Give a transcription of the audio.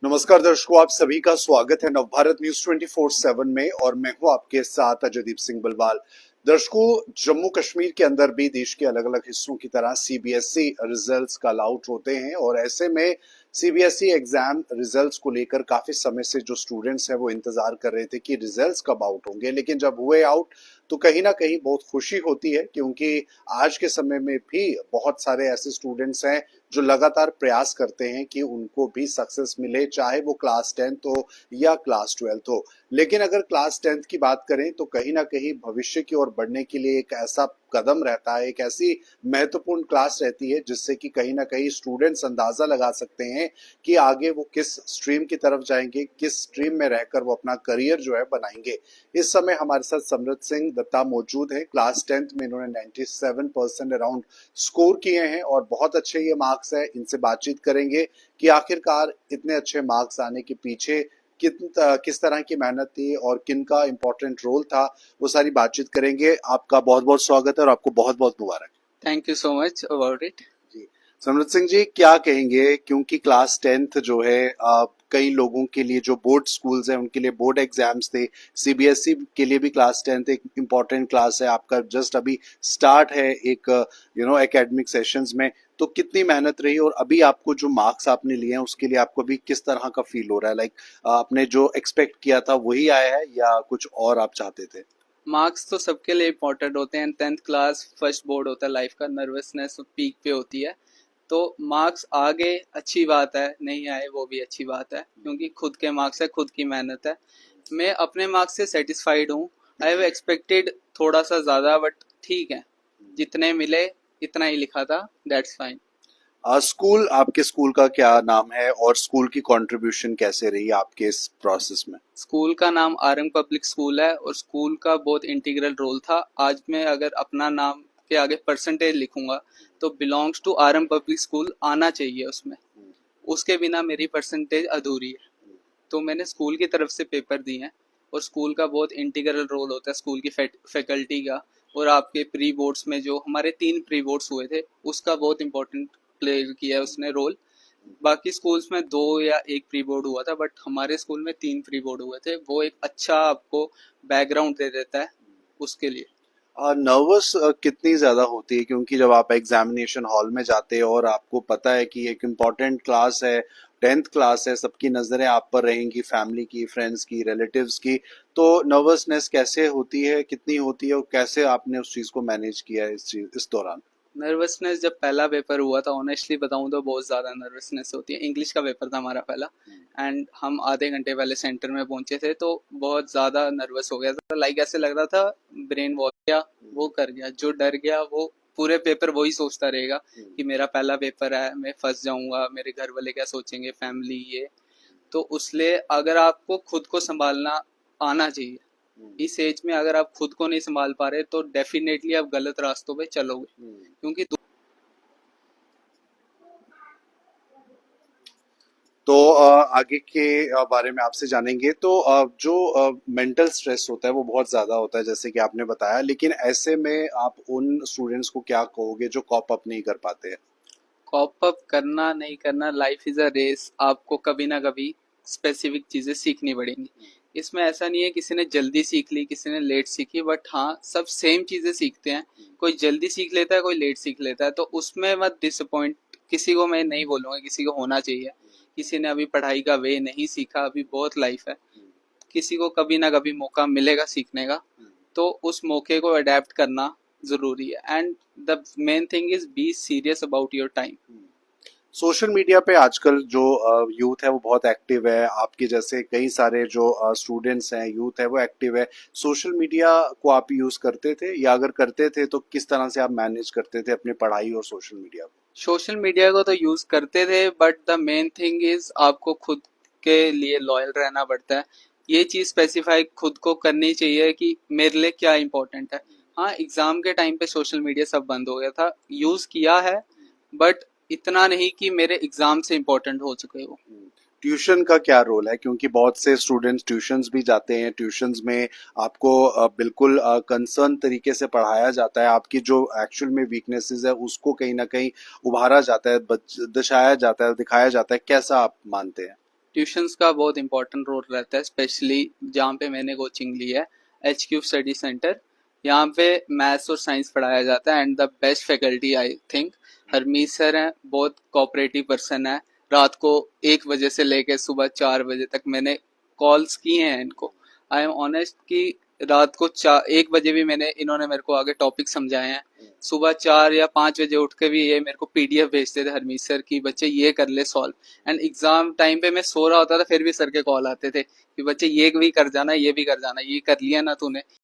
नमस्कार दर्शकों, आप सभी का स्वागत है नवभारत न्यूज 24/7 में और मैं हूं आपके साथ अजयदीप सिंह बलवाल। दर्शकों, जम्मू कश्मीर के अंदर भी देश के अलग अलग हिस्सों की तरह सीबीएसई रिजल्ट्स कल आउट होते हैं और ऐसे में सीबीएसई एग्जाम रिजल्ट्स को लेकर काफी समय से जो स्टूडेंट्स हैं वो इंतजार कर रहे थे कि रिजल्ट्स कब आउट होंगे, लेकिन जब हुए आउट तो कहीं ना कहीं बहुत खुशी होती है क्योंकि आज के समय में भी बहुत सारे ऐसे स्टूडेंट्स हैं जो लगातार प्रयास करते हैं कि उनको भी सक्सेस मिले, चाहे वो क्लास 10th हो या क्लास 12th हो। लेकिन अगर क्लास 10th की बात करें तो कहीं ना कहीं भविष्य की ओर बढ़ने के लिए एक ऐसा कदम रहता है, एक ऐसी महत्वपूर्ण क्लास रहती है जिससे कि कहीं ना कहीं स्टूडेंट्स अंदाजा लगा सकते हैं कि आगे वो किस स्ट्रीम की तरफ जाएंगे, किस स्ट्रीम में रहकर वो अपना करियर जो है बनाएंगे। इस समय हमारे साथ समृत सिंह दत्ता मौजूद हैं। क्लास 10th में इन्होंने 97% अराउंड स्कोर किए हैं और बहुत अच्छे ये मार्क्स है। इनसे बातचीत करेंगे कि आखिरकार इतने अच्छे मार्क्स आने के पीछे किस तरह की मेहनत थी और किन का इम्पोर्टेंट रोल था, वो सारी बातचीत करेंगे। आपका बहुत बहुत स्वागत है और आपको बहुत बहुत मुबारक। Thank you so much about it. जी, समृत सिंह जी, क्या कहेंगे क्योंकि क्लास 10th जो है कई लोगों के लिए जो बोर्ड स्कूल्स हैं उनके लिए बोर्ड एग्जाम्स थे, सीबीएसई के लिए भी क्लास 10th एक इम्पॉर्टेंट क्लास है। आपका जस्ट अभी स्टार्ट है एक एकेडमिक सेशंस में, तो कितनी मेहनत रही और अभी आपको जो मार्क्स आपने लिए हैं उसके लिए आपको अभी किस तरह का फील हो रहा है? लाइक आपने जो एक्सपेक्ट किया था वही आया है या कुछ और आप चाहते थे? मार्क्स तो सबके लिए इम्पोर्टेंट होते हैं। 10th क्लास फर्स्ट बोर्ड होता है लाइफ का, नर्वसनेस पीक पे होती है। तो मार्क्स आ गए अच्छी बात है, नहीं आए वो भी अच्छी बात है क्योंकि खुद के मार्क्स है, खुद की मेहनत है। मैं अपने मार्क्स से सेटिस्फाइड हूँ। आई हैव एक्सपेक्टेड थोड़ा सा ज़्यादा, बट ठीक है, जितने मिले इतना ही लिखा था, दैट्स फाइन। स्कूल, आपके स्कूल का क्या नाम है और स्कूल की कंट्रीब्यूशन कैसे रही आपके इस प्रोसेस में? स्कूल का नाम आरएम पब्लिक स्कूल है और स्कूल का बहुत इंटीग्रल रोल था। आज मैं अगर अपना नाम के आगे परसेंटेज लिखूंगा तो belongs to RM public school आना चाहिए उसमें, उसके बिना मेरी परसेंटेज अधूरी है। तो मैंने स्कूल की तरफ से पेपर दिए हैं और स्कूल का बहुत इंटीग्रल रोल होता है, स्कूल की फैकल्टी का। और आपके प्री बोर्ड्स में जो हमारे 3 प्री बोर्ड्स हुए थे उसका बहुत इंपॉर्टेंट प्ले किया है उसने रोल। बाकी स्कूल्स में 2 या 1 प्री बोर्ड हुआ था, बट हमारे स्कूल में 3 प्री बोर्ड हुए थे। वो एक अच्छा आपको बैकग्राउंड दे देता है उसके लिए। नर्वस कितनी ज्यादा होती है क्योंकि जब आप एग्जामिनेशन हॉल में जाते हैं और आपको पता है कि एक इम्पॉर्टेंट क्लास है, 10th क्लास है, सबकी नजरें आप पर रहेंगी, फैमिली की, फ्रेंड्स की, रिलेटिव्स की, तो नर्वसनेस कैसे होती है, कितनी होती है और कैसे आपने उस चीज को मैनेज किया है इस दौरान? नर्वसनेस जब पहला पेपर हुआ था, ऑनेस्टली बताऊं तो बहुत ज़्यादा नर्वसनेस होती है। इंग्लिश का पेपर था हमारा पहला एंड हम आधे घंटे पहले सेंटर में पहुंचे थे, तो बहुत ज़्यादा नर्वस हो गया था। लाइक ऐसे लग रहा था ब्रेन वॉश गया, वो कर गया, जो डर गया वो पूरे पेपर वही सोचता रहेगा कि मेरा पहला पेपर है, मैं फंस जाऊंगा, मेरे घर वाले क्या सोचेंगे, फैमिली ये। तो उसलिए अगर आपको खुद को संभालना आना चाहिए। इस एज में अगर आप खुद को नहीं संभाल पा रहे तो डेफिनेटली आप गलत रास्तों पे चलोगे क्योंकि तो आगे के बारे में आपसे जानेंगे। तो जो मेंटल स्ट्रेस होता है वो बहुत ज़्यादा होता है जैसे कि आपने बताया, लेकिन ऐसे में आप उन स्टूडेंट्स को क्या कहोगे जो कॉप अप नहीं कर पाते हैं? कॉप अप करना नहीं करना, लाइफ इज अ रेस। आपको कभी ना कभी स्पेसिफिक चीजें सीखनी पड़ेंगी। इसमें ऐसा नहीं है किसी ने जल्दी सीख ली किसी ने लेट सीखी, बट हाँ सब सेम चीजें सीखते हैं। कोई जल्दी सीख लेता है, कोई लेट सीख लेता है, तो उसमें मत डिसअपॉइंट। किसी को मैं नहीं बोलूंगा, किसी को होना चाहिए। किसी ने अभी पढ़ाई का वे नहीं सीखा, अभी बहुत लाइफ है, किसी को कभी ना कभी मौका मिलेगा सीखने का, तो उस मौके को अडेप्ट करना जरूरी है। And the main thing is be serious about your time. Social media पे आजकल जो यूथ है वो बहुत एक्टिव है, आपके जैसे कई सारे जो स्टूडेंट्स हैं, यूथ है, वो एक्टिव है। सोशल मीडिया को आप यूज करते थे या अगर करते थे तो किस तरह से आप मैनेज करते थे अपनी पढ़ाई और सोशल मीडिया को? सोशल मीडिया को तो यूज करते थे, but the main thing is आपको खुद के लिए लॉयल रहना पड़ता है। ये चीज स्पेसिफाई खुद को करनी चाहिए कि मेरे लिए क्या इंपॉर्टेंट है। हाँ, एग्जाम के टाइम पे सोशल मीडिया सब बंद हो गया था, यूज किया है, बट इतना नहीं कि मेरे एग्जाम से इम्पोर्टेंट हो चुके वो। ट्यूशन का क्या रोल है क्योंकि बहुत से स्टूडेंट्स ट्यूशंस भी जाते हैं, ट्यूशंस में आपको बिल्कुल कंसर्न तरीके से पढ़ाया जाता है, आपकी जो एक्चुअल में वीकनेसेस है उसको कहीं ना कहीं उभारा जाता है, दर्शाया जाता है, दिखाया जाता है। कैसा आप मानते हैं? ट्यूशंस का बहुत इंपॉर्टेंट रोल रहता है, स्पेशली जहाँ पे मैंने कोचिंग ली है, HQ स्टडी सेंटर। यहाँ पे मैथ्स और साइंस पढ़ाया जाता है and the best faculty I think Harmeet sir हैं। बहुत कोऑपरेटिव पर्सन है। रात को 1 बजे से लेकर सुबह 4 बजे तक मैंने कॉल्स किए हैं इनको। आई एम ऑनेस्ट कि रात को 1 बजे भी इन्होंने मेरे को आगे टॉपिक समझाए हैं। सुबह 4 या 5 बजे उठ के भी ये मेरे को PDF भेजते थे हरमीत सर की, बच्चे ये कर ले सॉल्व। एंड एग्जाम टाइम पे मैं सो रहा होता था फिर भी सर के कॉल आते थे कि बच्चे ये भी कर जाना, ये भी कर जाना, ये कर लिया ना तूने,